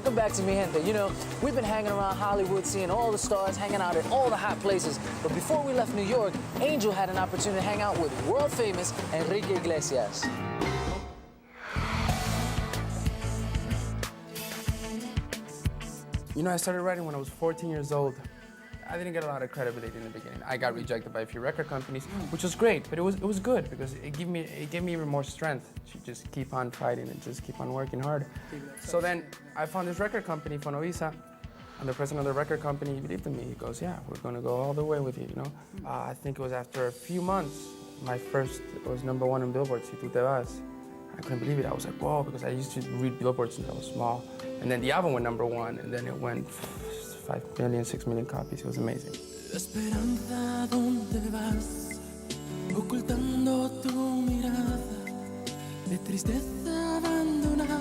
welcome back to Mi Gente. You know, we've been hanging around Hollywood, seeing all the stars, hanging out at all the hot places. But before we left New York, Angel had an opportunity to hang out with world-famous Enrique Iglesias. You know, I started writing when I was 14 years old. I didn't get a lot of credibility in the beginning. I got rejected by a few record companies, which was great, but it was good because it gave me even more strength to just keep on fighting and just keep on working hard. So then I found this record company, Fonovisa, and the president of the record company believed in me. He goes, "Yeah, we're going to go all the way with you." You know, I think it was after a few months, my first was #1 on Billboard, Si Tu Te Vas. I couldn't believe it. I was like, whoa, because I used to read Billboard since I was small. And then the album went #1, and then it went 5 million, 6 million copies. It was amazing. Esperanza, ¿dónde vas? Ocultando tu mirada de tristeza abandonada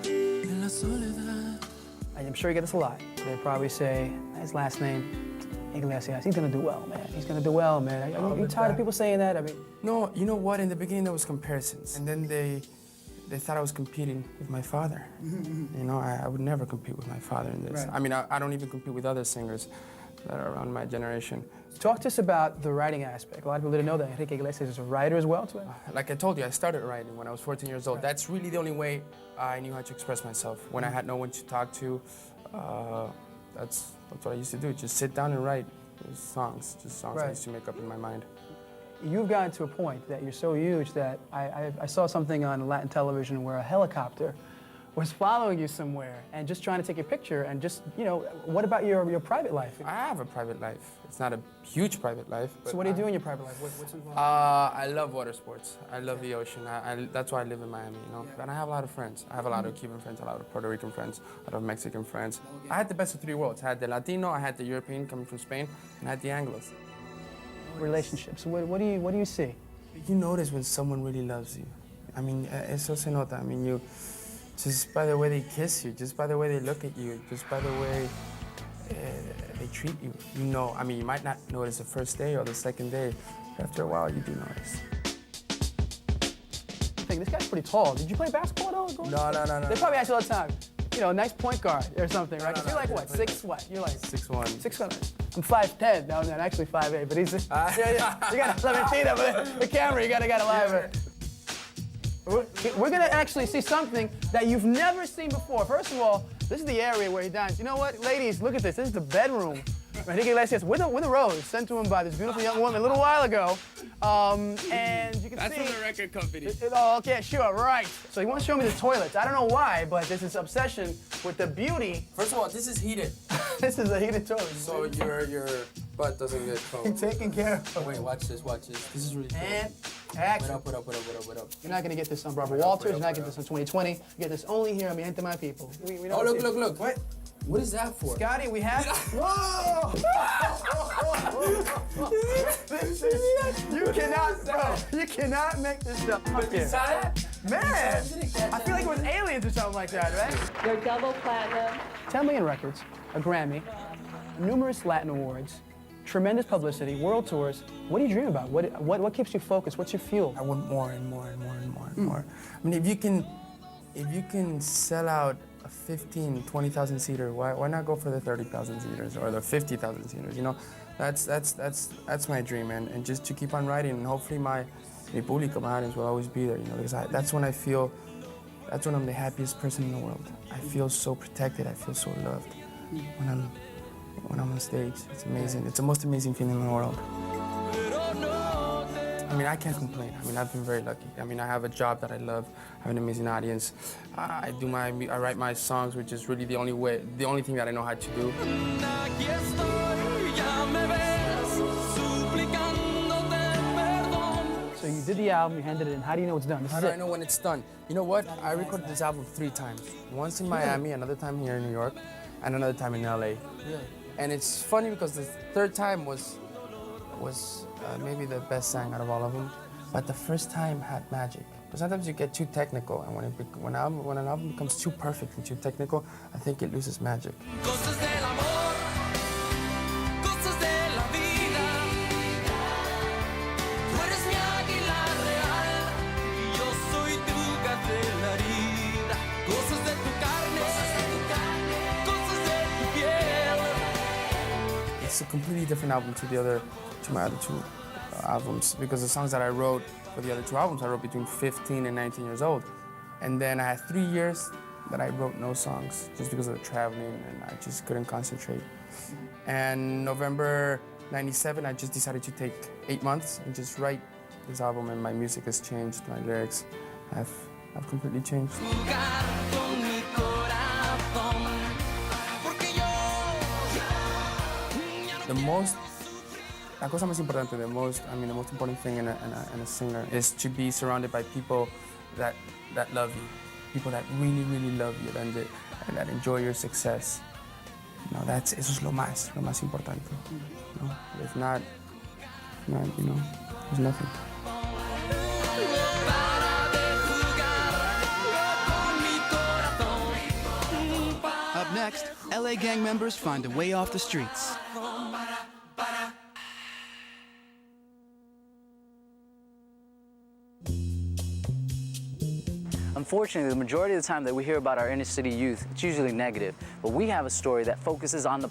en la soledad. I'm sure you get this a lot. They probably say, his last name, Iglesias, he's gonna do well, man. He's gonna do well, man. Are you tired of people saying that? I mean, no, you know what? In the beginning, there was comparisons. And then they thought I was competing with my father. You know, I would never compete with my father in this. Right. I mean, I don't even compete with other singers that are around my generation. Talk to us about the writing aspect. A lot of people didn't know that Enrique Iglesias is a writer as well, too. Like I told you, I started writing when I was 14 years old. Right. That's really the only way I knew how to express myself. When I had no one to talk to, that's what I used to do. Just sit down and write songs, I used to make up in my mind. You've gotten to a point that you're so huge that I saw something on Latin television where a helicopter was following you somewhere and just trying to take a picture and just, you know, what about your private life? I have a private life. It's not a huge private life. So what do you do in your private life? What's involved? I love water sports. I love the ocean. That's why I live in Miami, you know. And I have a lot of friends. I have a lot of Cuban friends, a lot of Puerto Rican friends, a lot of Mexican friends. I had the best of 3 worlds. I had the Latino, I had the European coming from Spain, and I had the Anglos. Relationships. What do you see? You notice when someone really loves you. I mean, eso se nota. I mean, you just by the way they kiss you, just by the way they look at you, just by the way they treat you. You know, I mean, you might not notice the first day or the second day, but after a while, you do notice. I think this guy's pretty tall. Did you play basketball though? No. They probably ask you all the time. You know, nice point guard or something, right? Because you're like what? 6 what? You're like 6'1". 6'1". I'm 5'10". No, I'm actually 5'8", but he's yeah. You got 17 over there. The camera, you got live. We're gonna actually see something that you've never seen before. First of all, this is the area where he dines. You know what, ladies? Look at this. This is the bedroom. Enrique Iglesias with a rose sent to him by this beautiful young woman a little while ago. And you can That's see. from the record company. Oh, okay, sure, right. So he wants to show me the toilets. I don't know why, but there's this obsession with the beauty. First of all, this is heated. This is a heated toilet. So your butt doesn't get cold. Taken care of. Oh, wait, watch this. This is really cool. And action. What up? You're not gonna get this on Barbara Walters. You're not gonna get this on 2020. You get this only here on Mi Gente, My People. We look. What? What is that for? Scotty, we have. Whoa! You cannot make this stuff up here. Man, I feel like it was aliens or something like that, right? You're double platinum. 10 million records, a Grammy, numerous Latin awards, tremendous publicity, world tours. What do you dream about? What keeps you focused? What's your fuel? I want more and more. I mean, if you can sell out a 15, 20,000 seater, why not go for the 30,000 seaters or the 50,000 seaters? You know, that's my dream, and just to keep on writing, and hopefully my público, my audience will always be there. You know, because that's when I'm the happiest person in the world. I feel so protected. I feel so loved when I'm on stage. It's amazing. It's the most amazing feeling in the world. I mean, I can't complain. I mean, I've been very lucky. I mean, I have a job that I love. I have an amazing audience. I write my songs, which is really the only thing that I know how to do. So you did the album, you handed it in. How do you know it's done? How do I know when it's done? You know what? I recorded this album 3 times. Once in Miami, another time here in New York, and another time in LA. Really? And it's funny because the 3rd time was maybe the best song out of all of them, but the first time had magic. But sometimes you get too technical, and when an album becomes too perfect and too technical, I think it loses magic. it's a completely different album to my other two albums, because the songs that I wrote for the other two albums, I wrote between 15 and 19 years old. And then I had 3 years that I wrote no songs just because of the traveling, and I just couldn't concentrate. And November 97, I just decided to take 8 months and just write this album, and my music has changed, my lyrics have completely changed. La cosa más importante, the most important thing in a singer is to be surrounded by people that love you, people that really, really love you and that enjoy your success. You know, eso es lo más importante. You know? If not, you know, there's nothing. Up next, LA gang members find a way off the streets. Unfortunately, the majority of the time that we hear about our inner city youth, it's usually negative. But we have a story that focuses on the